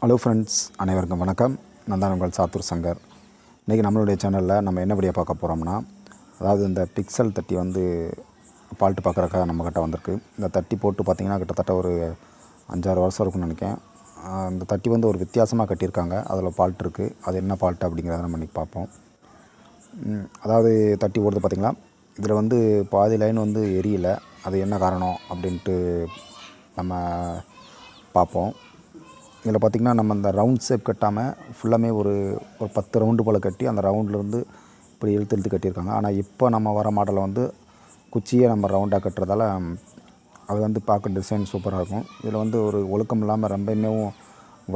Hello friends, அனைவருக்கும் வணக்கம். நான் தான் உங்கள் சாத்தூர் சங்கர். இன்றைக்கி நம்மளுடைய சேனலில் நம்ம என்ன வீடியோ பார்க்க போகிறோம்னா, அதாவது இந்த பிக்சல் தட்டி வந்து பால்ட்டு பார்க்குறக்காக நம்மக்கிட்ட வந்திருக்கு. இந்த தட்டி போட்டு பார்த்திங்கன்னா கிட்டத்தட்ட ஒரு 5-6 வருஷம் இருக்குன்னு நினைக்கிறேன். இந்த தட்டி வந்து ஒரு வித்தியாசமாக கட்டியிருக்காங்க. அதில் பால்ட் இருக்குது. அது என்ன பால்ட்டு அப்படிங்கிறத நம்ம இன்றைக்கி பார்ப்போம். அதாவது தட்டி ஓடுது பார்த்திங்களா, இதில் வந்து பாதி லைன் வந்து எரியல. அது என்ன காரணம் அப்படின்ட்டு நம்ம பார்ப்போம். இதில் பார்த்திங்கன்னா நம்ம இந்த ரவுண்ட் ஷேப் கட்டாமல் ஃபுல்லாமே ஒரு 10 ரவுண்டு போல் கட்டி அந்த ரவுண்ட்லேருந்து இப்படி இழுத்து கட்டியிருக்காங்க. ஆனால் இப்போ நம்ம வர மாடலில் வந்து குச்சியை நம்ம ரவுண்டாக கட்டுறதால அது வந்து பார்க்க டிசைன் சூப்பராக இருக்கும். இதில் வந்து ஒரு ஒழுக்கம் இல்லாமல் ரொம்பவுமே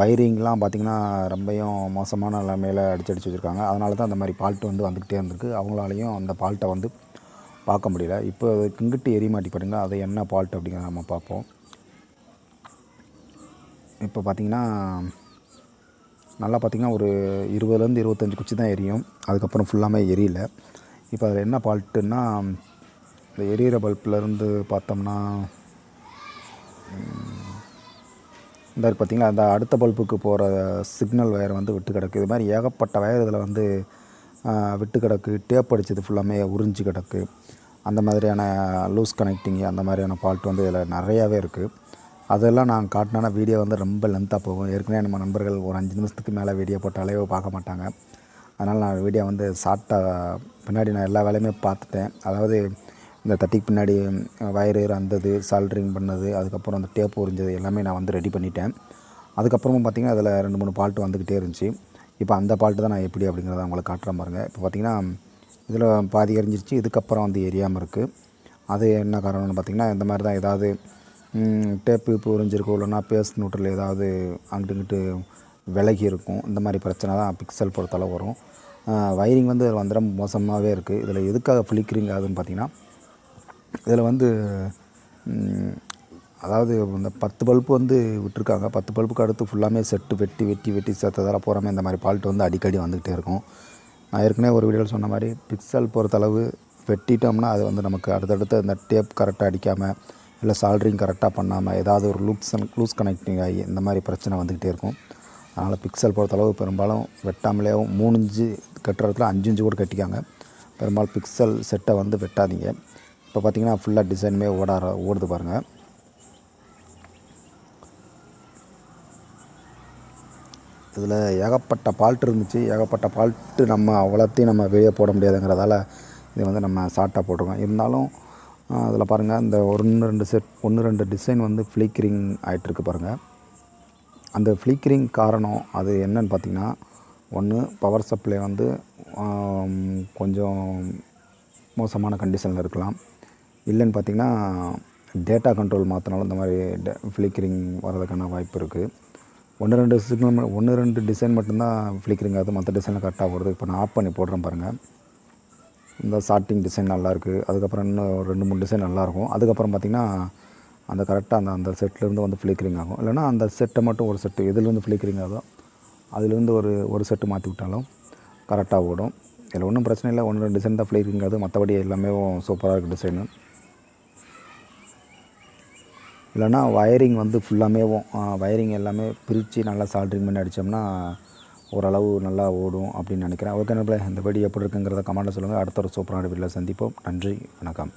வயரிங்லாம் பார்த்திங்கன்னா ரொம்பவும் மோசமான நிலைமையில் அடிச்சு வச்சுருக்காங்க. அதனால தான் அந்த மாதிரி பால்ட்டு வந்து வந்துக்கிட்டே இருந்திருக்கு. அவங்களாலையும் அந்த பால்ட்டை வந்து பார்க்க முடியல. இப்போ கிங்கிட்டு எரிய மாட்டி பாருங்க, அது என்ன பால்ட்டு அப்படிங்கிறத நம்ம பார்ப்போம். இப்போ பார்த்திங்கன்னா நல்லா பார்த்திங்கன்னா ஒரு 20லேருந்து 25 குச்சி தான் எரியும். அதுக்கப்புறம் ஃபுல்லாமே எரியல. இப்போ அதில் என்ன ஃபால்ட்டுன்னா, இந்த எரியிற பல்ப்லேருந்து பார்த்தோம்னா இந்த பார்த்திங்களா, அந்த அடுத்த பல்புக்கு போகிற சிக்னல் வயர் வந்து விட்டு கிடக்கு. இது மாதிரி ஏகப்பட்ட வயர் இதில் வந்து விட்டு கிடக்கு. டேப் அடித்தது ஃபுல்லாமே உறிஞ்சி கிடக்கு. அந்த மாதிரியான லூஸ் கனெக்டிங் அந்த மாதிரியான ஃபால்ட் வந்து இதில் நிறையாவே இருக்குது. அதெல்லாம் நான் காட்டினா வீடியோ வந்து ரொம்ப லென்த்தாக போகும். ஏற்கனவே நம்ம நண்பர்கள் ஒரு 5 நிமிஷத்துக்கு மேலே வீடியோ போட்டாலே பார்க்க மாட்டாங்க. அதனால் நான் வீடியோ வந்து ஷார்ட்டாக பின்னாடி நான் எல்லா வேலையுமே பார்த்துட்டேன். அதாவது இந்த தட்டிக்கு பின்னாடி வயரு அந்தது சால்ட்ரிங் பண்ணது, அதுக்கப்புறம் அந்த டேப் உறிஞ்சது எல்லாமே நான் வந்து ரெடி பண்ணிட்டேன். அதுக்கப்புறமும் பார்த்திங்கன்னா அதில் 2-3 பால்ட்டு வந்துக்கிட்டே இருந்துச்சு. இப்போ அந்த பால்ட்டு தான் நான் எப்படி அப்படிங்கிறத உங்களுக்கு காட்டுறேன் பாருங்கள். இப்போ பார்த்திங்கன்னா இதில் பாதி எரிஞ்சிருச்சு. இதுக்கப்புறம் வந்து எரியாமல் இருக்குது. அது என்ன காரணம்னு பார்த்திங்கன்னா, இந்த மாதிரி தான் ஏதாவது டேப்பு இப்போ உறிஞ்சிருக்கும், இல்லைன்னா பேஸ்ட் நியூட்ரல் ஏதாவது அங்கிட்டு இங்கிட்டு விலகி இருக்கும். இந்த மாதிரி பிரச்சனை தான் பிக்சல் பொறுத்தளவு வரும். வயரிங் வந்து வந்துட மோசமாகவே இருக்குது. இதில் எதுக்காக ஃப்ளிக்கரிங் ஆகுதுன்னு பார்த்திங்கன்னா, இதில் வந்து அதாவது இந்த 10 பல்பு வந்து விட்டுருக்காங்க. 10 பல்புக்கு அடுத்து ஃபுல்லாமே செட்டு வெட்டி சேர்த்ததால் போகாமல் இந்த மாதிரி ஃபால்ட்டு வந்து அடிக்கடி வந்துக்கிட்டே இருக்கும். நான் ஏற்கனவே ஒரு வீடியோவில் சொன்ன மாதிரி பிக்சல் பொறுத்தளவு வெட்டிட்டோம்னா அது வந்து நமக்கு அடுத்தடுத்து அந்த டேப் கரெக்டாக அடிக்காமல், இல்லை சால்ட்ரிங் கரெக்டாக பண்ணாமல் ஏதாவது ஒரு லூஸ் கனெக்டிங் ஆகி இந்த மாதிரி பிரச்சனை வந்துக்கிட்டே இருக்கும். அதனால் பிக்சல் பொறுத்தளவு பெரும்பாலும் வெட்டாமலே 3 இன்ச்சு கட்டுற இடத்துல 5 இன்ச்சு கூட கட்டிக்காங்க. பெரும்பாலும் பிக்சல் செட்டை வந்து வெட்டாதீங்க. இப்போ பார்த்திங்கன்னா ஃபுல்லாக டிசைனுமே ஓடுது பாருங்கள். இதில் ஏகப்பட்ட ஃபால்ட் இருந்துச்சு. ஏகப்பட்ட ஃபால்ட்டு நம்ம அவ்வளோத்தையும் நம்ம வெளியே போட முடியாதுங்கிறதால இது வந்து நம்ம ஷார்ட்டாக போட்டிருக்கோம். இருந்தாலும் அதில் பாருங்கள், இந்த 1-2 டிசைன் வந்து ஃப்ளிக்கரிங் ஆகிட்டுருக்கு பாருங்கள். அந்த ஃப்ளிக்கரிங் காரணம் அது என்னன்னு பார்த்திங்கன்னா, ஒன்று பவர் சப்ளை வந்து கொஞ்சம் மோசமான கண்டிஷனில் இருக்கலாம். இல்லைன்னு பார்த்திங்கன்னா டேட்டா கண்ட்ரோல் மாற்றினாலும் இந்த மாதிரி ஃப்ளிக்கரிங் வர்றதுக்கான வாய்ப்பு இருக்குது. 1-2 டிசைன் மட்டும்தான் ஃப்ளிக்கரிங் ஆகுது. மற்ற டிசைனில் கரெக்டாக வருது. இப்போ நான் ஆஃப் பண்ணி போடுறேன் பாருங்கள். இந்த ஷார்ட்டிங் டிசைன் நல்லாயிருக்கு. அதுக்கப்புறம் இன்னும் 2-3 டிசைன் நல்லாயிருக்கும். அதுக்கப்புறம் பார்த்திங்கன்னா அந்த கரெக்டாக அந்த செட்லேருந்து வந்து ஃப்ளிக்கரிங் ஆகும். இல்லைனா அந்த செட்டை மட்டும் ஒரு செட்டு எதுலேருந்து ஃப்ளிக்கரிங் ஆகுதோ அதுலேருந்து ஒரு செட்டு மாற்றி விட்டாலும் கரெக்டாக ஓடும். இதில் ஒன்றும் பிரச்சனை இல்லை. 1-2 டிசைன் தான் ஃப்ளிக்கரிங் ஆகுது. மற்றபடி எல்லாமே சூப்பராக இருக்குது டிசைனு. இல்லைனா வயரிங் வந்து ஃபுல்லாமே வயரிங் எல்லாமே பிரித்து நல்லா சால்ட்ரிங் பண்ணி அடித்தோம்னா ஓரளவு நல்லா ஓடும் அப்படின்னு நினைக்கிறேன். ஓகே நண்பர்களே, இந்த வீடியோ எப்படி இருக்குங்கிறத கமெண்ட்டில் சொல்லுங்கள். அடுத்த ஒரு சூப்பரான வீடியோவில் சந்திப்போம். நன்றி, வணக்கம்.